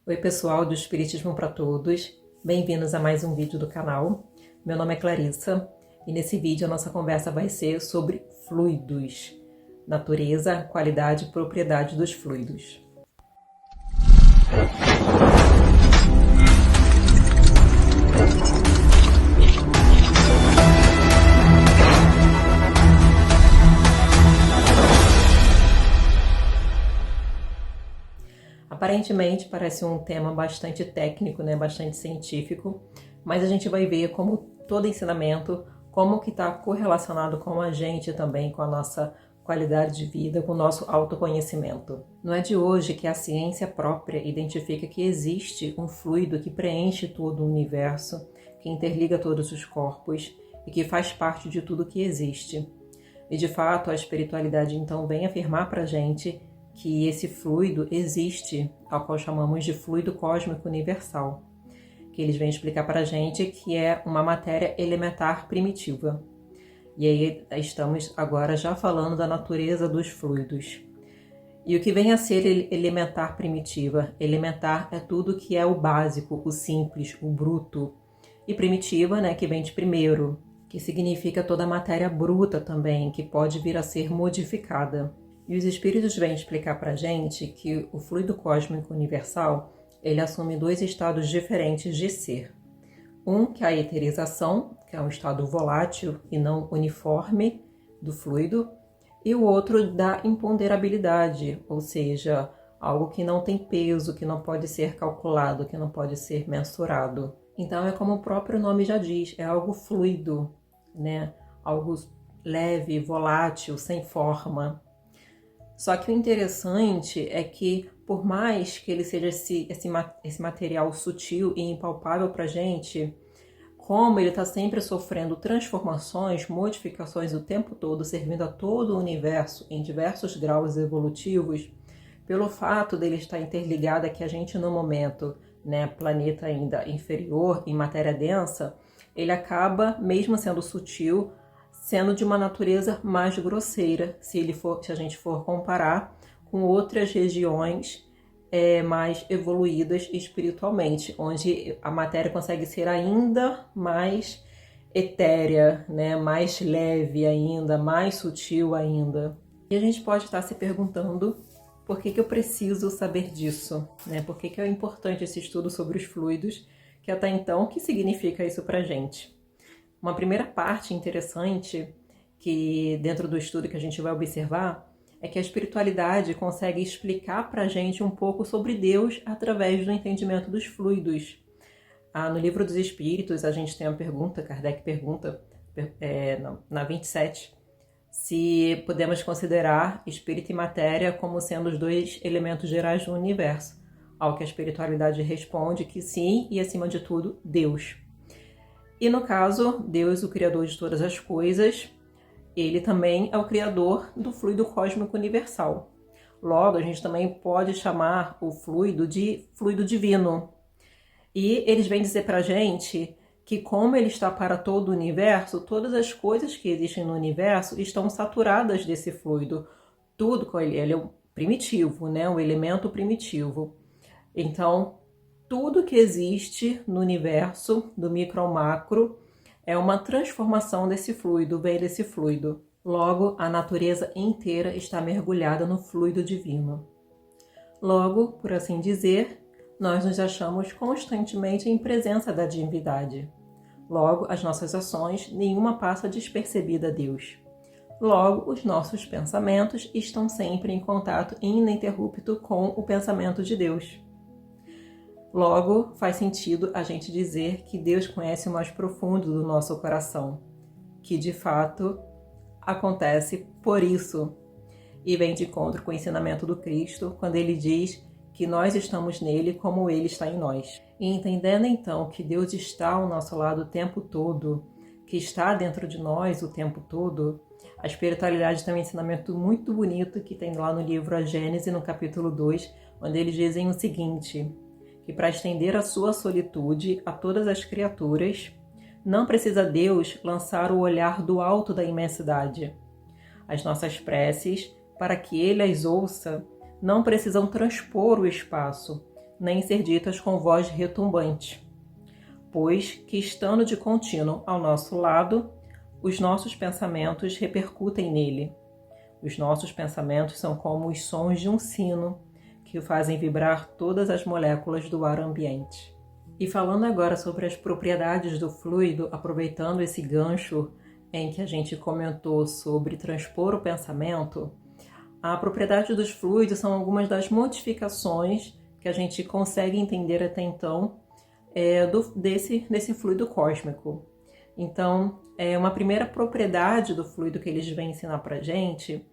Oi pessoal do Espiritismo para Todos, bem-vindos a mais um vídeo do canal. Meu nome é Clarissa e nesse vídeo a nossa conversa vai ser sobre fluidos, natureza, qualidade e propriedade dos fluidos. Aparentemente parece um tema bastante técnico, né? Bastante científico, mas a gente vai ver como todo ensinamento, como que está correlacionado com a gente também, com a nossa qualidade de vida, com o nosso autoconhecimento. Não é de hoje que a ciência própria identifica que existe um fluido que preenche todo o universo, que interliga todos os corpos e que faz parte de tudo que existe. E de fato a espiritualidade então vem afirmar para a gente que esse fluido existe, ao qual chamamos de fluido cósmico universal, que eles vêm explicar para a gente que é uma matéria elementar primitiva. E aí estamos agora já falando da natureza dos fluidos. E o que vem a ser elementar primitiva? Elementar é tudo que é o básico, o simples, o bruto. E primitiva, né, que vem de primeiro, que significa toda a matéria bruta também, que pode vir a ser modificada. E os espíritos vêm explicar para a gente que o fluido cósmico universal, ele assume dois estados diferentes de ser. Um que é a eterização, que é um estado volátil e não uniforme do fluido, e o outro da imponderabilidade, ou seja, algo que não tem peso, que não pode ser calculado, que não pode ser mensurado. Então é como o próprio nome já diz, é algo fluido, né? Algo leve, volátil, sem forma. Só que o interessante é que, por mais que ele seja esse material sutil e impalpável para a gente, como ele está sempre sofrendo transformações, modificações o tempo todo, servindo a todo o universo em diversos graus evolutivos, pelo fato dele estar interligado aqui a gente no momento, né, planeta ainda inferior, em matéria densa, ele acaba, mesmo sendo sutil, sendo de uma natureza mais grosseira, se a gente for comparar com outras regiões mais evoluídas espiritualmente, onde a matéria consegue ser ainda mais etérea, né? Mais leve ainda, mais sutil ainda. E a gente pode estar se perguntando por que eu preciso saber disso, né? Por que é importante esse estudo sobre os fluidos, que até então, o que significa isso pra gente? Uma primeira parte interessante que dentro do estudo que a gente vai observar é que a espiritualidade consegue explicar para a gente um pouco sobre Deus através do entendimento dos fluidos. No Livro dos Espíritos a gente tem uma pergunta, Kardec pergunta na 27, se podemos considerar espírito e matéria como sendo os dois elementos gerais do universo, ao que a espiritualidade responde que sim, e acima de tudo, Deus. E no caso, Deus, o Criador de todas as coisas, ele também é o Criador do fluido cósmico universal. Logo, a gente também pode chamar o fluido de fluido divino. E eles vêm dizer pra gente que como ele está para todo o universo, todas as coisas que existem no universo estão saturadas desse fluido. Tudo com ele é o primitivo, né? O elemento primitivo. Então, tudo que existe no universo, do micro ao macro, é uma transformação desse fluido, vem desse fluido. Logo, a natureza inteira está mergulhada no fluido divino. Logo, por assim dizer, nós nos achamos constantemente em presença da divindade. Logo, as nossas ações, nenhuma passa despercebida a Deus. Logo, os nossos pensamentos estão sempre em contato ininterrupto com o pensamento de Deus. Logo, faz sentido a gente dizer que Deus conhece o mais profundo do nosso coração, que de fato acontece por isso, e vem de encontro com o ensinamento do Cristo, quando ele diz que nós estamos nele como ele está em nós. E entendendo então que Deus está ao nosso lado o tempo todo, que está dentro de nós o tempo todo, a espiritualidade tem um ensinamento muito bonito que tem lá no livro A Gênese, no capítulo 2, onde eles dizem o seguinte: que para estender a sua solitude a todas as criaturas, não precisa Deus lançar o olhar do alto da imensidade. As nossas preces, para que Ele as ouça, não precisam transpor o espaço, nem ser ditas com voz retumbante, pois que, estando de contínuo ao nosso lado, os nossos pensamentos repercutem nele. Os nossos pensamentos são como os sons de um sino, que fazem vibrar todas as moléculas do ar ambiente. E falando agora sobre as propriedades do fluido, aproveitando esse gancho em que a gente comentou sobre transpor o pensamento, a propriedade dos fluidos são algumas das modificações que a gente consegue entender até então desse fluido cósmico. Então, uma primeira propriedade do fluido que eles vêm ensinar pra gente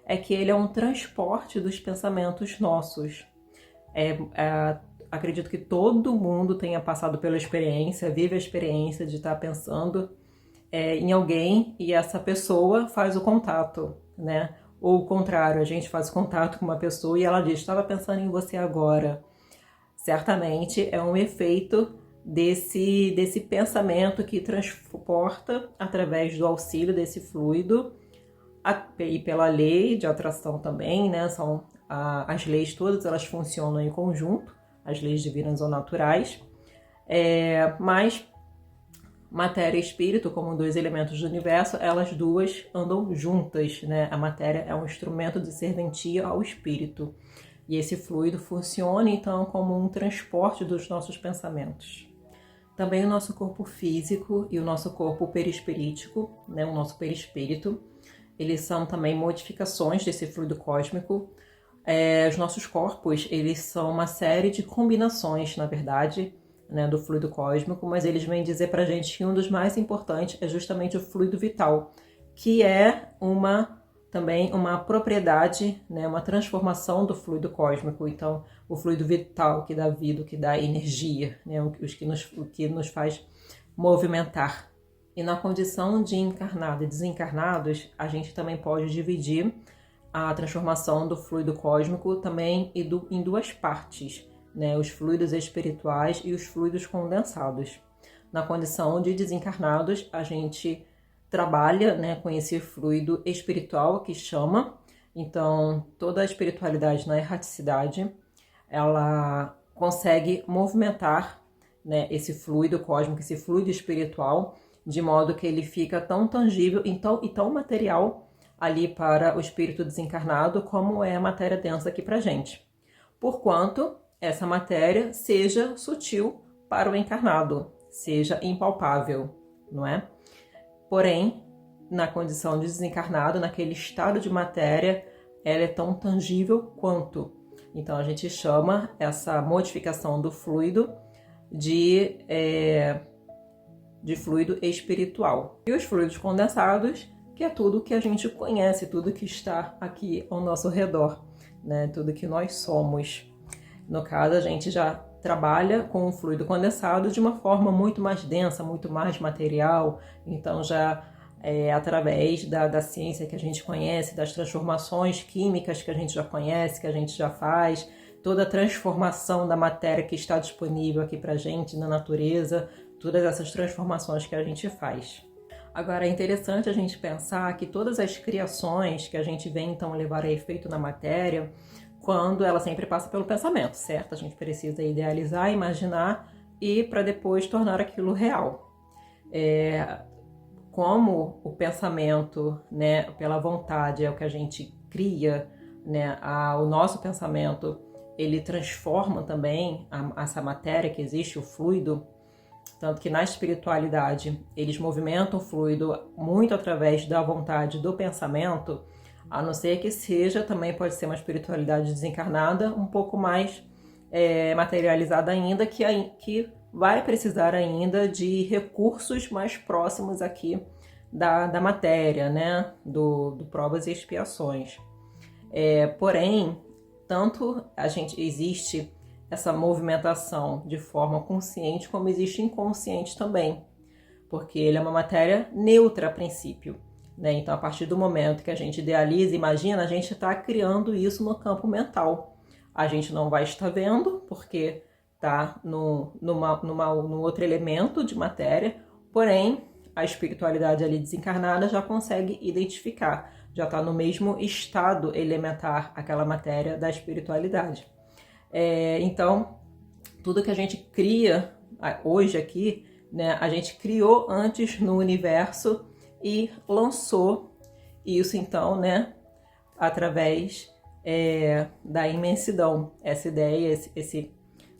é que ele é um transporte dos pensamentos nossos. Acredito que todo mundo tenha passado pela experiência, vive a experiência de estar pensando em alguém e essa pessoa faz o contato, né? Ou o contrário, a gente faz contato com uma pessoa e ela diz, estava pensando em você agora. Certamente é um efeito desse pensamento que transporta através do auxílio desse fluido e pela lei de atração também, né? São as leis todas, elas funcionam em conjunto, as leis divinas ou naturais, mas matéria e espírito, como dois elementos do universo, elas duas andam juntas, né? A matéria é um instrumento de serventia ao espírito. E esse fluido funciona, então, como um transporte dos nossos pensamentos. Também o nosso corpo físico e o nosso corpo perispirítico, né? O nosso perispírito, eles são também modificações desse fluido cósmico. Os nossos corpos, eles são uma série de combinações, na verdade, né, do fluido cósmico, mas eles vêm dizer pra gente que um dos mais importantes é justamente o fluido vital, que é também uma propriedade, né, uma transformação do fluido cósmico. Então, o fluido vital que dá vida, que dá energia, né, o que nos faz movimentar. E na condição de encarnado e desencarnados, a gente também pode dividir a transformação do fluido cósmico também em duas partes, né, os fluidos espirituais e os fluidos condensados. Na condição de desencarnados, a gente trabalha, né, com esse fluido espiritual que chama. Então, toda a espiritualidade na erraticidade, ela consegue movimentar, né, esse fluido cósmico, esse fluido espiritual, de modo que ele fica tão tangível e tão material ali para o espírito desencarnado como é a matéria densa aqui pra gente. Porquanto essa matéria seja sutil para o encarnado, seja impalpável, não é? Porém, na condição de desencarnado, naquele estado de matéria, ela é tão tangível quanto. Então, a gente chama essa modificação do fluido de fluido espiritual. E os fluidos condensados, que é tudo que a gente conhece, tudo que está aqui ao nosso redor, né? Tudo que nós somos. No caso, a gente já trabalha com o fluido condensado de uma forma muito mais densa, muito mais material. Então, já através da ciência que a gente conhece, das transformações químicas que a gente já conhece, que a gente já faz, toda a transformação da matéria que está disponível aqui pra gente na natureza, todas essas transformações que a gente faz. Agora, é interessante a gente pensar que todas as criações que a gente vê, então, levar a efeito na matéria, quando ela sempre passa pelo pensamento, certo? A gente precisa idealizar, imaginar e para depois tornar aquilo real. Como o pensamento, né, pela vontade é o que a gente cria, né, o nosso pensamento, ele transforma também essa matéria que existe, o fluido, tanto que na espiritualidade eles movimentam o fluido muito através da vontade do pensamento, a não ser que seja, também pode ser uma espiritualidade desencarnada, um pouco mais materializada ainda, que vai precisar ainda de recursos mais próximos aqui da matéria, né? Do provas e expiações. Porém, tanto existe essa movimentação de forma consciente, como existe inconsciente também, porque ele é uma matéria neutra a princípio, né? Então, a partir do momento que a gente idealiza, imagina, a gente está criando isso no campo mental. A gente não vai estar vendo, porque está num outro elemento de matéria, porém, a espiritualidade ali desencarnada já consegue identificar, já está no mesmo estado elementar, aquela matéria da espiritualidade. Então, Tudo que a gente cria hoje aqui, né, a gente criou antes no universo e lançou isso então, né, através da imensidão. Essa ideia, esse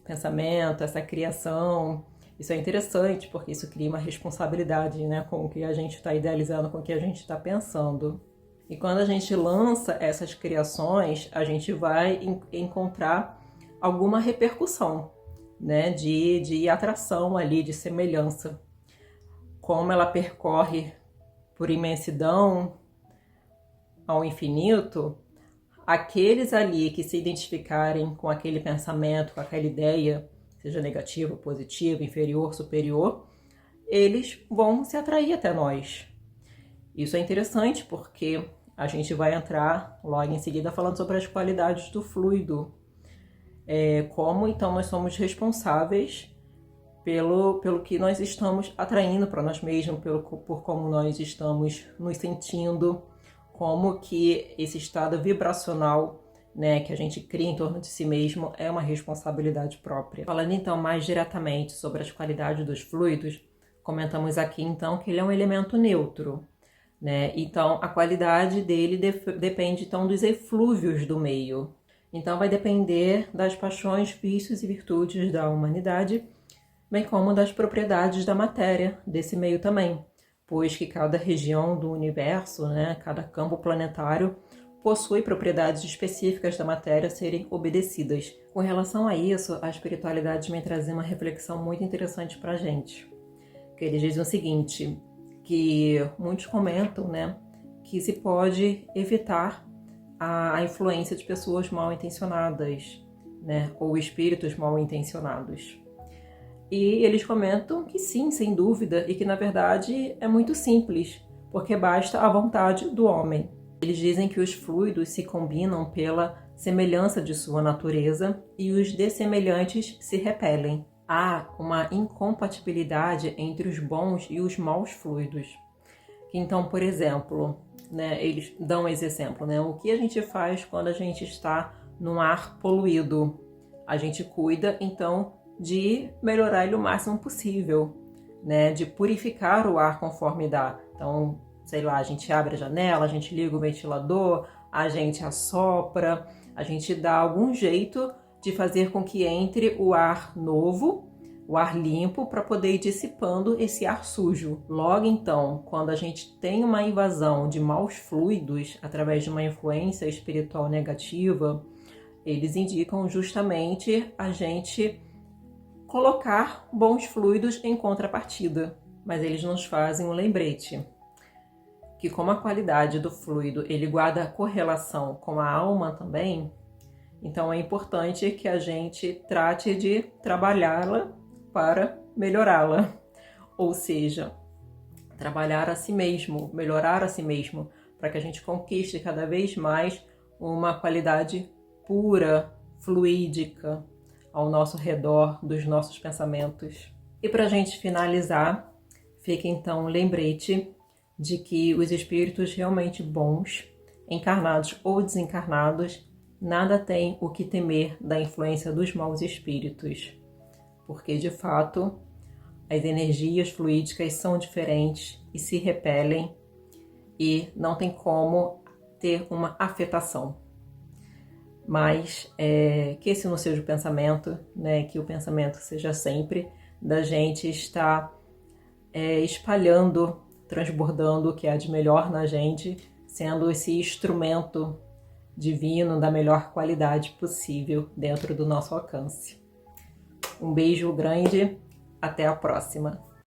pensamento, essa criação, isso é interessante porque isso cria uma responsabilidade, né, com o que a gente está idealizando, com o que a gente está pensando. E quando a gente lança essas criações, a gente vai encontrar alguma repercussão, né, de atração ali, de semelhança. Como ela percorre por imensidão ao infinito, aqueles ali que se identificarem com aquele pensamento, com aquela ideia, seja negativa, positiva, inferior, superior, eles vão se atrair até nós. Isso é interessante porque a gente vai entrar logo em seguida falando sobre as qualidades do fluido. Como então nós somos responsáveis pelo que nós estamos atraindo para nós mesmos, por como nós estamos nos sentindo, como que esse estado vibracional, né, que a gente cria em torno de si mesmo é uma responsabilidade própria. Falando então mais diretamente sobre as qualidades dos fluidos, comentamos aqui então que ele é um elemento neutro, né? Então a qualidade dele depende então dos eflúvios do meio. Então vai depender das paixões, vícios e virtudes da humanidade, bem como das propriedades da matéria desse meio também, pois que cada região do universo, né, cada campo planetário, possui propriedades específicas da matéria a serem obedecidas. Com relação a isso, a espiritualidade me traz uma reflexão muito interessante para a gente. Que eles dizem o seguinte, que muitos comentam, né, que se pode evitar a influência de pessoas mal intencionadas, né, ou espíritos mal intencionados. E eles comentam que sim, sem dúvida, e que na verdade é muito simples, porque basta a vontade do homem. Eles dizem que os fluidos se combinam pela semelhança de sua natureza e os dessemelhantes se repelem. Há uma incompatibilidade entre os bons e os maus fluidos. Então, por exemplo, né, eles dão esse exemplo, né? O que a gente faz quando a gente está num ar poluído? A gente cuida, então, de melhorar ele o máximo possível, né? De purificar o ar conforme dá. Então, sei lá, a gente abre a janela, a gente liga o ventilador, a gente assopra, a gente dá algum jeito de fazer com que entre o ar novo, o ar limpo, para poder ir dissipando esse ar sujo. Logo então, quando a gente tem uma invasão de maus fluidos através de uma influência espiritual negativa, eles indicam justamente a gente colocar bons fluidos em contrapartida. Mas eles nos fazem um lembrete que, como a qualidade do fluido ele guarda correlação com a alma também, então é importante que a gente trate de trabalhá-la para melhorá-la, ou seja, trabalhar a si mesmo, melhorar a si mesmo, para que a gente conquiste cada vez mais uma qualidade pura, fluídica ao nosso redor, dos nossos pensamentos. E para a gente finalizar, fica então um lembrete de que os espíritos realmente bons, encarnados ou desencarnados, nada têm o que temer da influência dos maus espíritos, porque de fato as energias fluídicas são diferentes e se repelem e não tem como ter uma afetação. Mas que esse não seja o pensamento, né, que o pensamento seja sempre da gente estar espalhando, transbordando o que há de melhor na gente, sendo esse instrumento divino da melhor qualidade possível dentro do nosso alcance. Um beijo grande, até a próxima!